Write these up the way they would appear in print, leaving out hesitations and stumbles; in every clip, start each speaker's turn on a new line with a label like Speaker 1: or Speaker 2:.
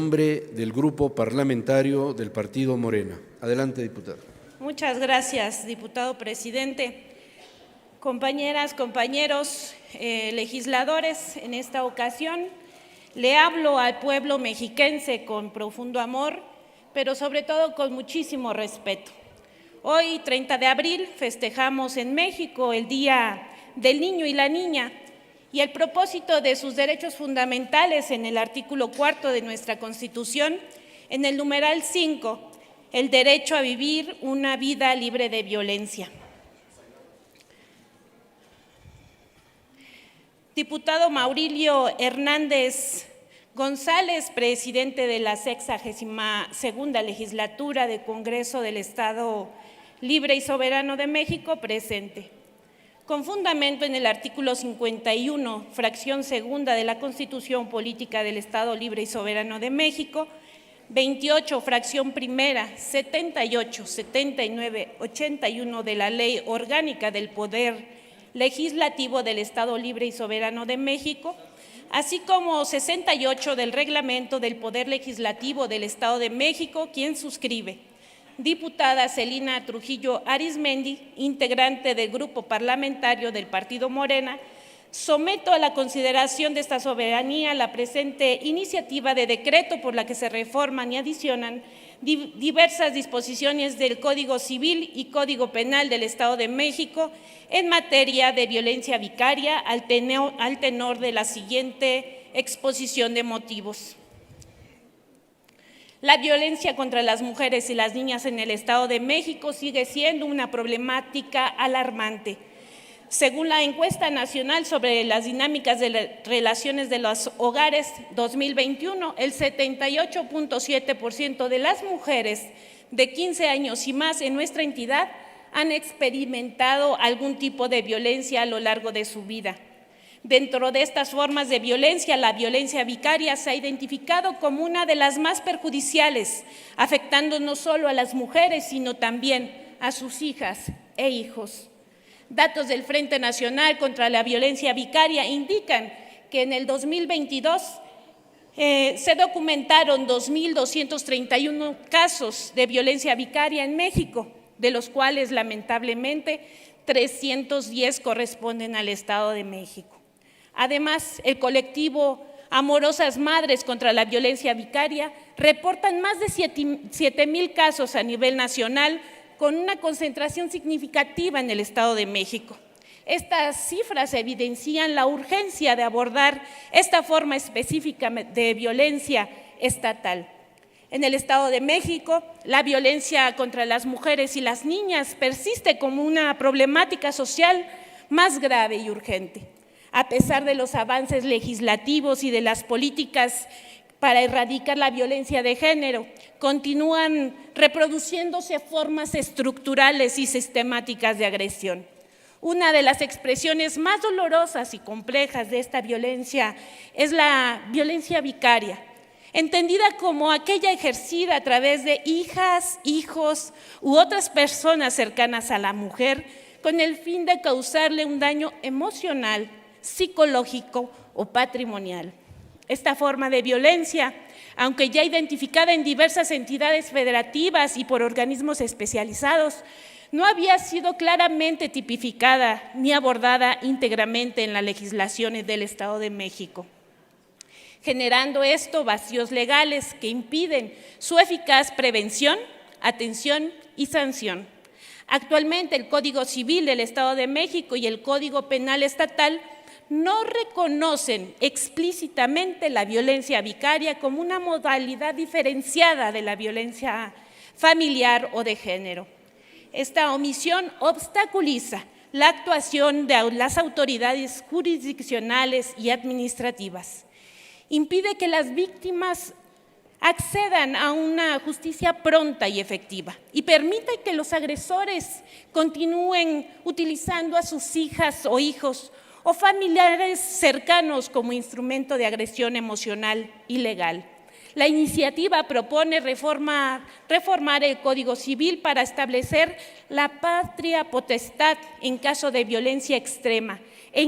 Speaker 1: nombre del Grupo Parlamentario del Partido Morena. Adelante, diputada.
Speaker 2: Muchas gracias, diputado presidente. Compañeras, compañeros, legisladores, en esta ocasión le hablo al pueblo mexiquense con profundo amor, pero sobre todo con muchísimo respeto. Hoy, 30 de abril, festejamos en México el Día del Niño y la Niña y el propósito de sus derechos fundamentales en el artículo 4 de nuestra Constitución, en el numeral 5, el derecho a vivir una vida libre de violencia. Diputado Maurilio Hernández González, presidente de la 62ª legislatura del Congreso del Estado Libre y Soberano de México, presente. Con fundamento en el artículo 51, fracción segunda de la Constitución Política del Estado Libre y Soberano de México, 28, fracción primera, 78, 79, 81 de la Ley Orgánica del Poder Legislativo del Estado Libre y Soberano de México, así como 68 del Reglamento del Poder Legislativo del Estado de México, quien suscribe. Diputada Celina Trujillo Arizmendi, integrante del Grupo Parlamentario del Partido Morena, someto a la consideración de esta soberanía la presente iniciativa de decreto por la que se reforman y adicionan diversas disposiciones del Código Civil y Código Penal del Estado de México en materia de violencia vicaria al tenor de la siguiente exposición de motivos. La violencia contra las mujeres y las niñas en el Estado de México sigue siendo una problemática alarmante. Según la encuesta nacional sobre las dinámicas de las relaciones de los hogares 2021, el 78.7% de las mujeres de 15 años y más en nuestra entidad han experimentado algún tipo de violencia a lo largo de su vida. Dentro de estas formas de violencia, la violencia vicaria se ha identificado como una de las más perjudiciales, afectando no solo a las mujeres, sino también a sus hijas e hijos. Datos del Frente Nacional contra la Violencia Vicaria indican que en el 2022 se documentaron 2.231 casos de violencia vicaria en México, de los cuales lamentablemente 310 corresponden al Estado de México. Además, el colectivo Amorosas Madres contra la Violencia Vicaria reportan más de 7,000 casos a nivel nacional, con una concentración significativa en el Estado de México. Estas cifras evidencian la urgencia de abordar esta forma específica de violencia estatal. En el Estado de México, la violencia contra las mujeres y las niñas persiste como una problemática social más grave y urgente. A pesar de los avances legislativos y de las políticas para erradicar la violencia de género, continúan reproduciéndose formas estructurales y sistemáticas de agresión. Una de las expresiones más dolorosas y complejas de esta violencia es la violencia vicaria, entendida como aquella ejercida a través de hijas, hijos u otras personas cercanas a la mujer con el fin de causarle un daño emocional, psicológico o patrimonial. Esta forma de violencia, aunque ya identificada en diversas entidades federativas y por organismos especializados, no había sido claramente tipificada ni abordada íntegramente en las legislaciones del Estado de México, generando esto vacíos legales que impiden su eficaz prevención, atención y sanción. Actualmente, el Código Civil del Estado de México y el Código Penal Estatal no reconocen explícitamente la violencia vicaria como una modalidad diferenciada de la violencia familiar o de género. Esta omisión obstaculiza la actuación de las autoridades jurisdiccionales y administrativas. Impide que las víctimas accedan a una justicia pronta y efectiva y permite que los agresores continúen utilizando a sus hijas o hijos o familiares cercanos como instrumento de agresión emocional y legal. La iniciativa propone reformar el Código Civil para establecer la patria potestad en caso de violencia extrema e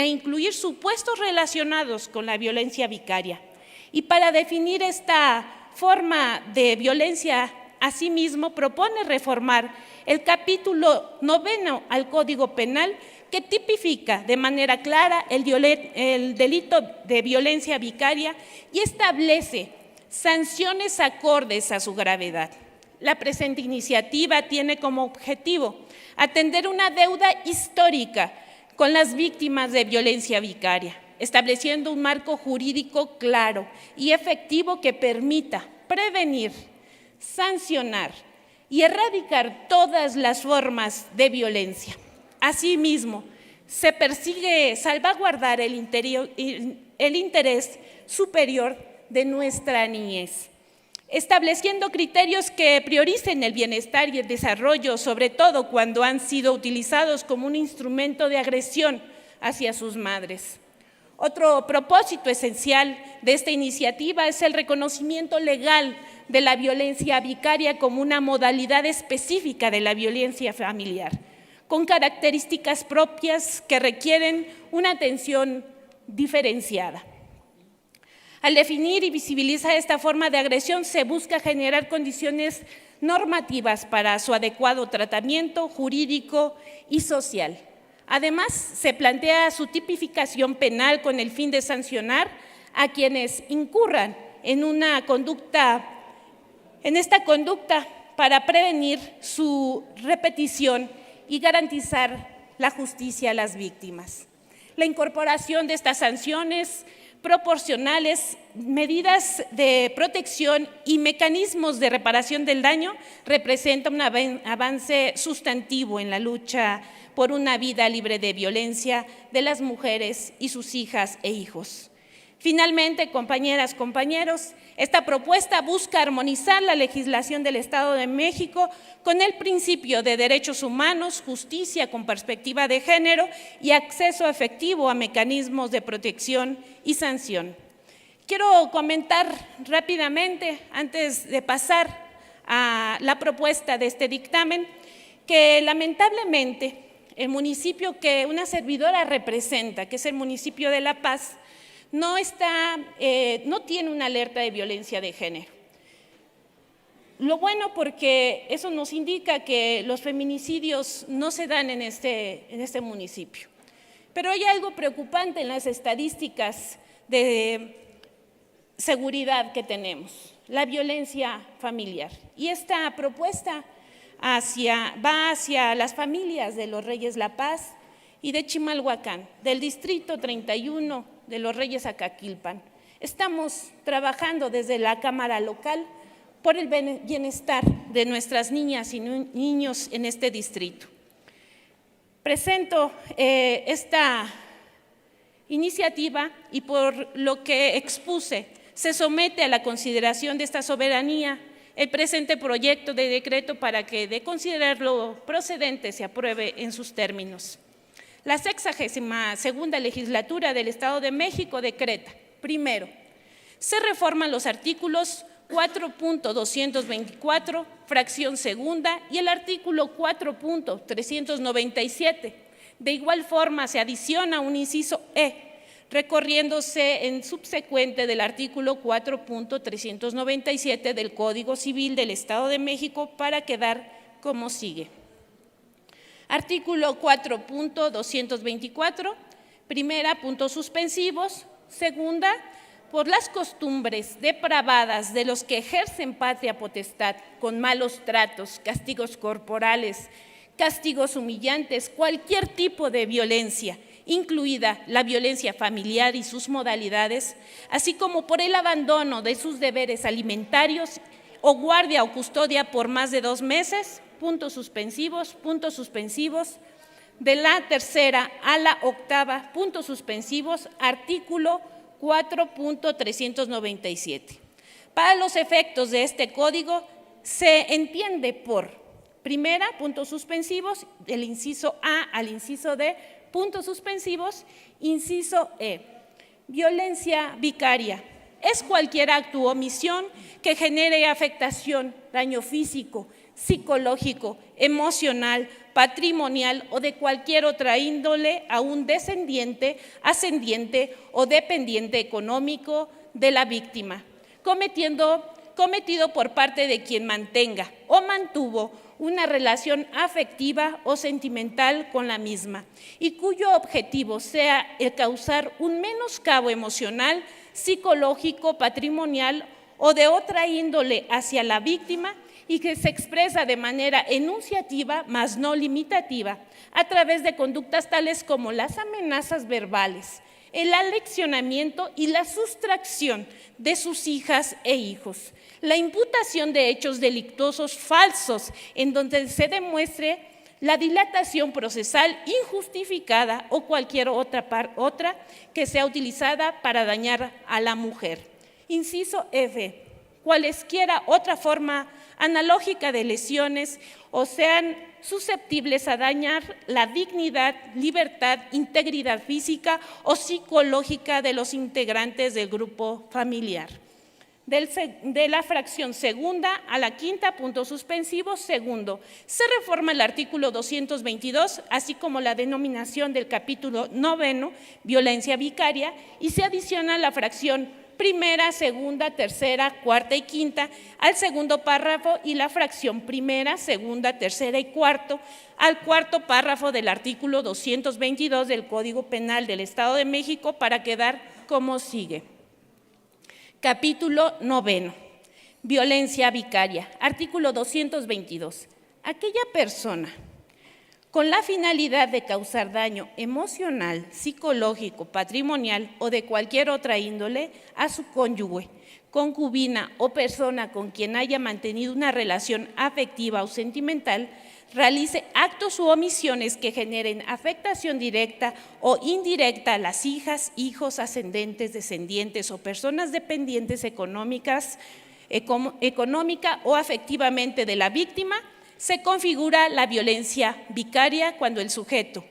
Speaker 2: incluir supuestos relacionados con la violencia vicaria. Y para definir esta forma de violencia, asimismo, propone reformar el capítulo 9 al Código Penal, que tipifica de manera clara el delito de violencia vicaria y establece sanciones acordes a su gravedad. La presente iniciativa tiene como objetivo atender una deuda histórica con las víctimas de violencia vicaria, estableciendo un marco jurídico claro y efectivo que permita prevenir, sancionar y erradicar todas las formas de violencia. Asimismo, se persigue salvaguardar el interés superior de nuestra niñez, estableciendo criterios que prioricen el bienestar y el desarrollo, sobre todo cuando han sido utilizados como un instrumento de agresión hacia sus madres. Otro propósito esencial de esta iniciativa es el reconocimiento legal de la violencia vicaria como una modalidad específica de la violencia familiar, con características propias que requieren una atención diferenciada. Al definir y visibilizar esta forma de agresión, se busca generar condiciones normativas para su adecuado tratamiento jurídico y social. Además, se plantea su tipificación penal con el fin de sancionar a quienes incurran en esta conducta para prevenir su repetición y garantizar la justicia a las víctimas. La incorporación de estas sanciones proporcionales, medidas de protección y mecanismos de reparación del daño representa un avance sustantivo en la lucha por una vida libre de violencia de las mujeres y sus hijas e hijos. Finalmente, compañeras, compañeros, esta propuesta busca armonizar la legislación del Estado de México con el principio de derechos humanos, justicia con perspectiva de género y acceso efectivo a mecanismos de protección y sanción. Quiero comentar rápidamente, antes de pasar a la propuesta de este dictamen, que lamentablemente el municipio que una servidora representa, que es el municipio de La Paz, no tiene una alerta de violencia de género. Lo bueno, porque eso nos indica que los feminicidios no se dan en este municipio. Pero hay algo preocupante en las estadísticas de seguridad que tenemos, la violencia familiar. Y esta propuesta va hacia las familias de Los Reyes La Paz y de Chimalhuacán, del distrito 31 de Los Reyes Acaquilpan. Estamos trabajando desde la Cámara Local por el bienestar de nuestras niñas y niños en este distrito. Presento esta iniciativa y por lo que expuse, se somete a la consideración de esta soberanía el presente proyecto de decreto para que, de considerarlo procedente, se apruebe en sus términos. La 62ª legislatura del Estado de México decreta, primero, se reforman los artículos 4.224, fracción segunda, y el artículo 4.397. De igual forma, se adiciona un inciso E, recorriéndose en subsecuente del artículo 4.397 del Código Civil del Estado de México para quedar como sigue. Artículo 4.224, primera, puntos suspensivos. Segunda, por las costumbres depravadas de los que ejercen patria potestad con malos tratos, castigos corporales, castigos humillantes, cualquier tipo de violencia, incluida la violencia familiar y sus modalidades, así como por el abandono de sus deberes alimentarios o guardia o custodia por más de 2 meses, puntos suspensivos, de la 3ª a la 8ª, puntos suspensivos, artículo 4.397. Para los efectos de este código, se entiende por primera, puntos suspensivos, del inciso A al inciso D, puntos suspensivos, inciso E. Violencia vicaria es cualquier acto u omisión que genere afectación, daño físico, psicológico, emocional, patrimonial o de cualquier otra índole a un descendiente, ascendiente o dependiente económico de la víctima, cometido por parte de quien mantenga o mantuvo una relación afectiva o sentimental con la misma y cuyo objetivo sea el causar un menoscabo emocional, psicológico, patrimonial o de otra índole hacia la víctima y que se expresa de manera enunciativa, mas no limitativa, a través de conductas tales como las amenazas verbales, el aleccionamiento y la sustracción de sus hijas e hijos, la imputación de hechos delictuosos falsos en donde se demuestre la dilatación procesal injustificada o cualquier otra que sea utilizada para dañar a la mujer. Inciso F. Cualesquiera otra forma analógica de lesiones o sean susceptibles a dañar la dignidad, libertad, integridad física o psicológica de los integrantes del grupo familiar. De la fracción segunda a la quinta, punto suspensivo, segundo, se reforma el artículo 222, así como la denominación del capítulo 9, violencia vicaria, y se adiciona la fracción primera, segunda, tercera, cuarta y quinta al segundo párrafo y la fracción primera, segunda, tercera y cuarto al cuarto párrafo del artículo 222 del Código Penal del Estado de México para quedar como sigue. Capítulo 9. Violencia vicaria. Artículo 222. Aquella persona con la finalidad de causar daño emocional, psicológico, patrimonial o de cualquier otra índole a su cónyuge, concubina o persona con quien haya mantenido una relación afectiva o sentimental, realice actos u omisiones que generen afectación directa o indirecta a las hijas, hijos, ascendentes, descendientes o personas dependientes económica o afectivamente de la víctima, se configura la violencia vicaria cuando el sujeto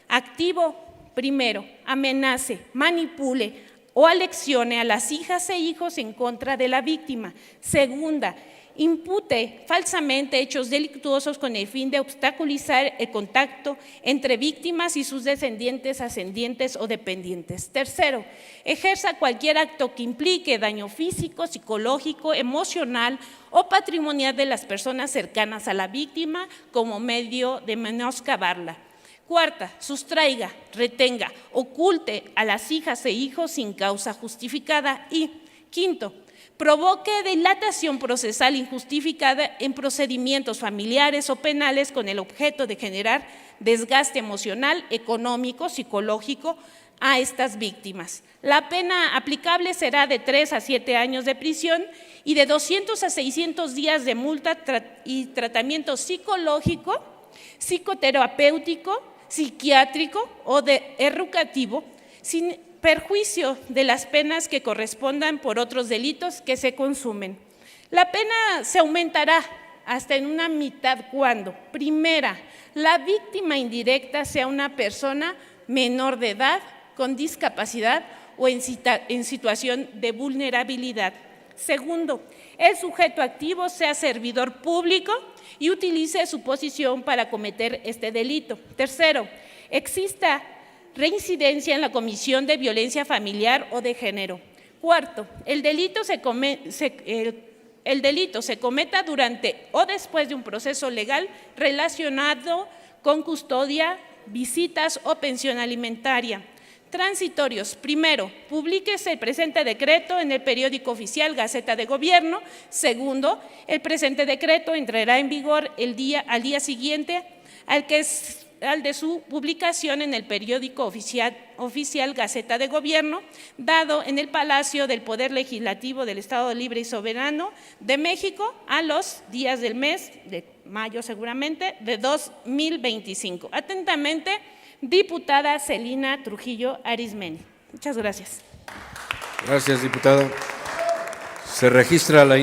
Speaker 2: activo, primero, amenace, manipule o aleccione a las hijas e hijos en contra de la víctima. Segunda, impute falsamente hechos delictuosos con el fin de obstaculizar el contacto entre víctimas y sus descendientes, ascendientes o dependientes. Tercero, ejerza cualquier acto que implique daño físico, psicológico, emocional o patrimonial de las personas cercanas a la víctima como medio de menoscabarla. Cuarta, sustraiga, retenga, oculte a las hijas e hijos sin causa justificada. Y quinto, provoque dilatación procesal injustificada en procedimientos familiares o penales con el objeto de generar desgaste emocional, económico, psicológico a estas víctimas. La pena aplicable será de 3 a 7 años de prisión y de 200 a 600 días de multa y tratamiento psicológico, psicoterapéutico, psiquiátrico o educativo, sin perjuicio de las penas que correspondan por otros delitos que se consumen. La pena se aumentará hasta en una mitad cuando, primera, la víctima indirecta sea una persona menor de edad, con discapacidad o en situación de vulnerabilidad. Segundo, el sujeto activo sea servidor público y utilice su posición para cometer este delito. Tercero, exista reincidencia en la comisión de violencia familiar o de género. Cuarto, el delito se cometa durante o después de un proceso legal relacionado con custodia, visitas o pensión alimentaria. Transitorios. Primero, publíquese el presente decreto en el periódico oficial Gaceta de Gobierno. Segundo, el presente decreto entrará en vigor al día siguiente al de su publicación en el periódico oficial Gaceta de Gobierno, dado en el Palacio del Poder Legislativo del Estado Libre y Soberano de México a los días del mes de mayo seguramente de 2025. Atentamente, diputada Celina Trujillo Arizmendi. Muchas gracias.
Speaker 1: Gracias, diputada. Se registra la